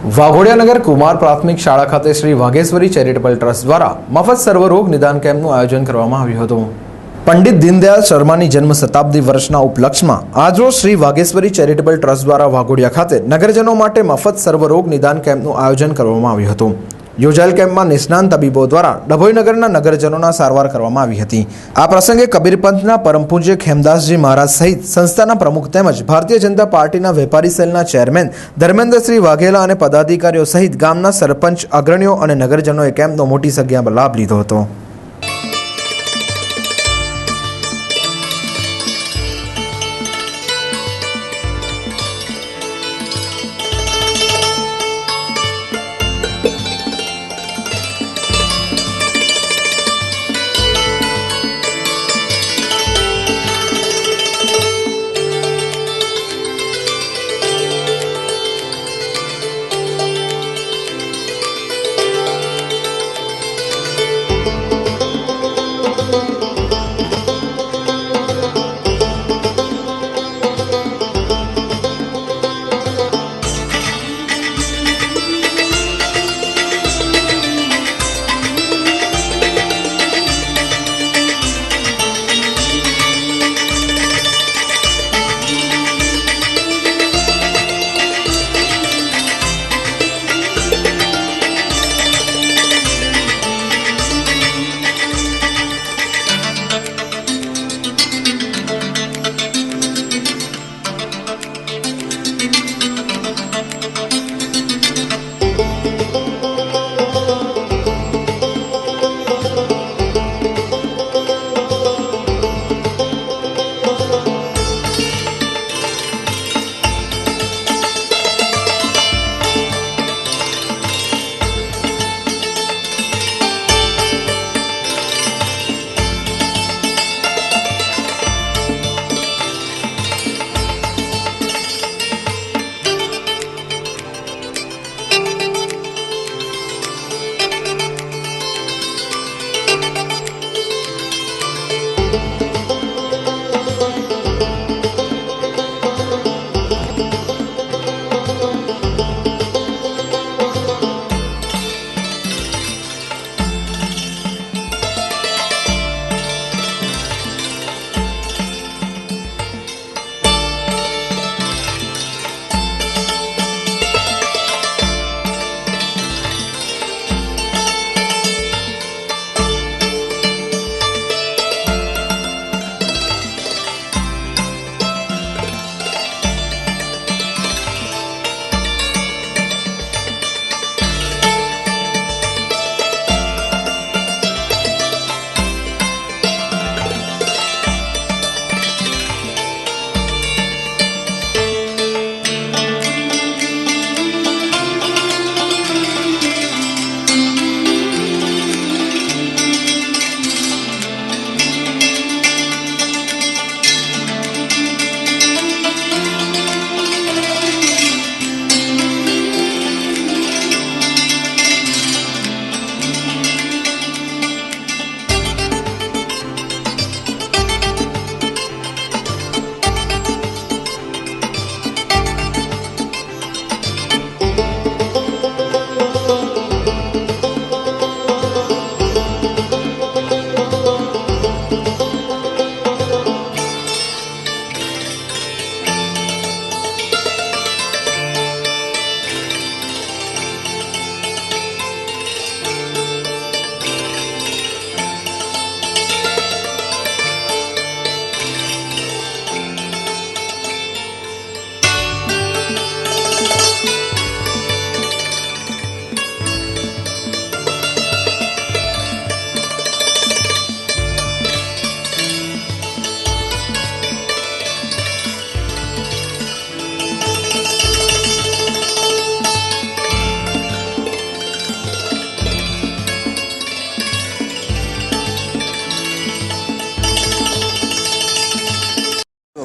વાઘોડિયાનગર કુમાર પ્રાથમિક શાળા ખાતે શ્રી વાઘેશ્વરી ચેરિટેબલ ટ્રસ્ટ દ્વારા મફત સર્વરોગ નિદાન કેમ્પનું આયોજન કરવામાં આવ્યું હતું। પંડિત દીનદયાળ શર્માની જન્મ શતાબ્દી વર્ષના ઉપલક્ષમાં આજરોજ શ્રી વાઘેશ્વરી ચેરિટેબલ ટ્રસ્ટ દ્વારા વાઘોડિયા ખાતે નગરજનો માટે મફત સર્વરોગ નિદાન કેમ્પનું આયોજન કરવામાં આવ્યું હતું। યોજાયેલ કેમ્પમાં નિષ્ણાંત તબીબો દ્વારા ડભોઈ નગરના નગરજનોના સારવાર કરવામાં આવી હતી। આ પ્રસંગે કબીરપંથના પરમ પૂજ્ય ખેમદાસજી મહારાજ સહિત સંસ્થાના પ્રમુખ તેમજ ભારતીય જનતા પાર્ટીના વેપારી સેલના ચેરમેન ધર્મેન્દ્રસિંહ વાઘેલા અને પદાધિકારીઓ સહિત ગામના સરપંચ, અગ્રણીઓ અને નગરજનોએ કેમ્પનો મોટી સંખ્યામાં લાભ લીધો હતો।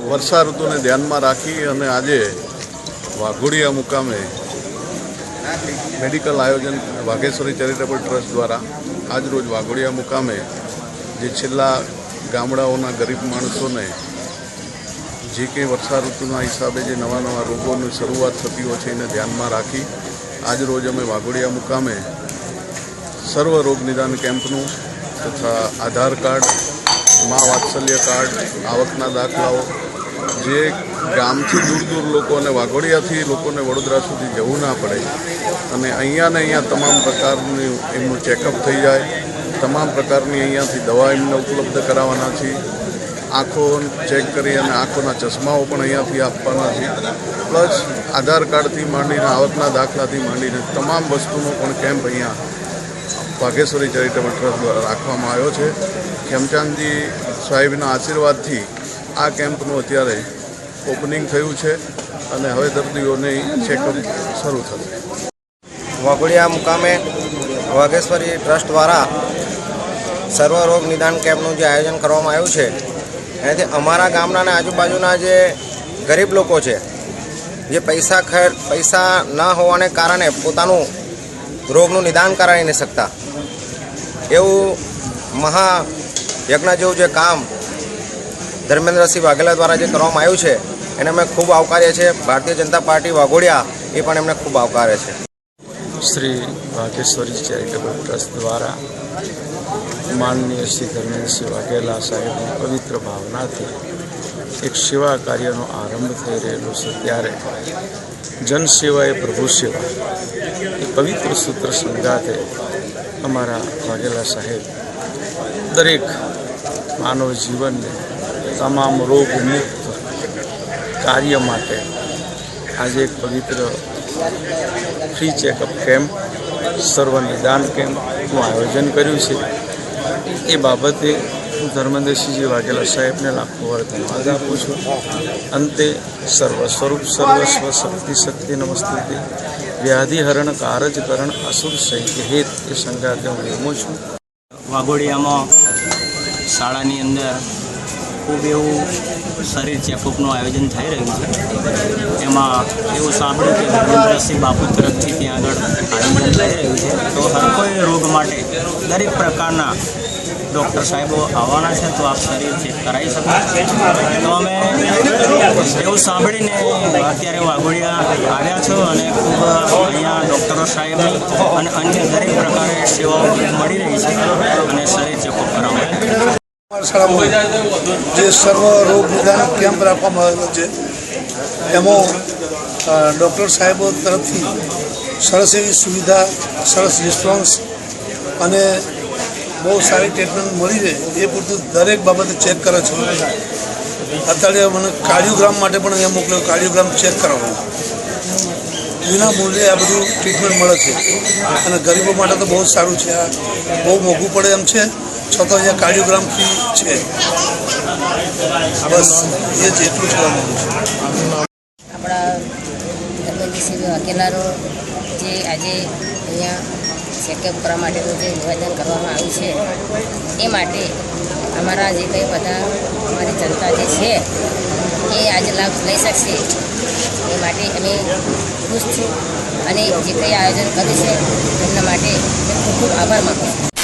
વર્ષા ઋતુને ધ્યાનમાં રાખી અને આજે વાઘોડિયા મુકામે મેડિકલ આયોજન વાઘેશ્વરી ચેરિટેબલ ટ્રસ્ટ દ્વારા આજરોજ વાઘોડિયા મુકામે જે છેલ્લા ગામડાઓના ગરીબ માણસોને જે કંઈ વર્ષા ઋતુના હિસાબે જે નવા નવા રોગોની શરૂઆત થતી હોય છે એને ધ્યાનમાં રાખી આજરોજ અમે વાઘોડિયા મુકામે સર્વ રોગ નિદાન કેમ્પનું તથા આધાર કાર્ડ, મા વાત્સલ્ય કાર્ડ, આવકના દાખલાઓ, જે ગામથી દૂર દૂર લોકોને વાઘોડિયાથી લોકોને વડોદરા સુધી જવું ના પડે અને અહીંયા તમામ પ્રકારનું એમનું ચેકઅપ થઈ જાય, તમામ પ્રકારની અહીંયાથી દવા એમને ઉપલબ્ધ કરાવવાના છે. આંખો ચેક કરી અને આંખોના ચશ્માઓ પણ અહીંયાથી આપવાના છે. પ્લસ આધાર કાર્ડથી માંડીને આવકના દાખલાથી માંડીને તમામ વસ્તુનો પણ કેમ્પ અહીંયા વાઘેશ્વરી ચેરિટેબલ ટ્રસ્ટ દ્વારા રાખવામાં આવ્યો છે. ખેમચાંદજી સાહેબના આશીર્વાદથી આ કેમ્પનું અત્યારે ઓપનિંગ થયું છે અને હવે દર્દીઓને ચેકઅપ શરૂ થશે. વાઘોડિયા મુકામે વાઘેશ્વરી ટ્રસ્ટ દ્વારા સર્વરોગ નિદાન કેમ્પનું જે આયોજન કરવામાં આવ્યું છે એનાથી અમારા ગામના અને આજુબાજુના જે ગરીબ લોકો છે, જે પૈસા ન હોવાને કારણે પોતાનું રોગનું નિદાન કરાવી નહીં શકતા, એવું મહાયજ્ઞ જેવું જે કામ ધર્મેન્દ્રસિંહ વાઘેલા દ્વારા જે કરવામાં આવ્યું છે એને અમે ખૂબ આવકારીએ છીએ. ભારતીય જનતા પાર્ટી વાઘોડિયા એ પણ એમને ખૂબ આવકારે છે. શ્રી વાઘેશ્વરી ચેરિટેબલ ટ્રસ્ટ દ્વારા માનનીય શ્રી ધર્મેન્દ્રસિંહ વાઘેલા સાહેબની પવિત્ર ભાવનાથી એક સેવા કાર્યનો આરંભ થઈ રહેલો છે. ત્યારે જનસેવા એ પ્રભુ સેવા એ પવિત્ર સૂત્ર સંગાથે અમારા વાઘેલા સાહેબ દરેક માનવ જીવનને તમામ રોગ મુક્ત કાર્ય માટે આજે એક પવિત્ર ફ્રી ચેકઅપ કેમ્પ, સર્વ નિદાન કેમ્પનું આયોજન કર્યું છે. એ બાબતે હું ધર્મેન્દ્રસિંહજી વાઘેલા સાહેબને લાખો વાર ધન્યવાદ આપું છું. અંતે સર્વ સ્વરૂપ સર્વસ્વ શક્તિ નમસ્તે વ્યાધિહરણ કારજકરણ અસુર સહિત હેત એ સંગાતે હું વિરમું છું. વાઘોડિયામાં શાળાની અંદર ખૂબ એવું શરીર ચેકઅપનું આયોજન થઈ રહ્યું છે. એમાં એવું સાંભળ્યું કે ધર્મેન્દ્રસિંહ બાપુ તરફથી ત્યાં આગળ આયોજન થઈ રહ્યું છે. તો હર કોઈ રોગ માટે દરેક પ્રકારના ડૉક્ટર સાહેબો આવવાના છે, તો આપ શરીર ચેક કરાવી શકો. તો અમે એવું સાંભળીને અત્યારે વાઘોડિયા આવ્યા છો અને ખૂબ અહીંયા ડૉક્ટરો સાહેબની અને અન્ય દરેક પ્રકારે સેવાઓ મળી રહી છે અને શરીર ચેકઅપ કરાવવા શાળામાં જે સર્વ રોગ નિદાન કેમ્પ રાખવામાં આવેલો છે એમાં ડૉક્ટર સાહેબો તરફથી સરસ એવી સુવિધા, સરસ રિસ્પોન્સ અને બહુ સારી ટ્રીટમેન્ટ મળી રહે એ પૂરતું દરેક બાબતે ચેક કરે છે. અત્યારે મને કાર્ડિયોગ્રામ માટે પણ અહીંયા મોકલ્યો, કાર્ડિયોગ્રામ ચેક કરાવવાનો વિના મૂલ્યે આ બધું ટ્રીટમેન્ટ મળે છે અને ગરીબો માટે તો બહુ જ સારું છે. આ બહુ મોંઘું પડે એમ છે છતાં અહીંયા કાર્ડિયોગ્રામ ફ્રી છે. બસ એ જ એટલું જ કહેવા માગું છું. આપણા ધર્મેન્દ્રસિંહ વાઘેલાનો જે આજે અહીંયા ચેકઅપ કરવા માટેનું જે નિવેદન કરવામાં આવ્યું છે એ માટે અમારા જે કંઈ બધા અમારી જનતા જે છે એ આજે લાભ લઈ શકશે એ માટે અમે ખુશ છું અને જે કંઈ આયોજન કર્યું છે એમના માટે ખૂબ ખૂબ આભાર માનું છું.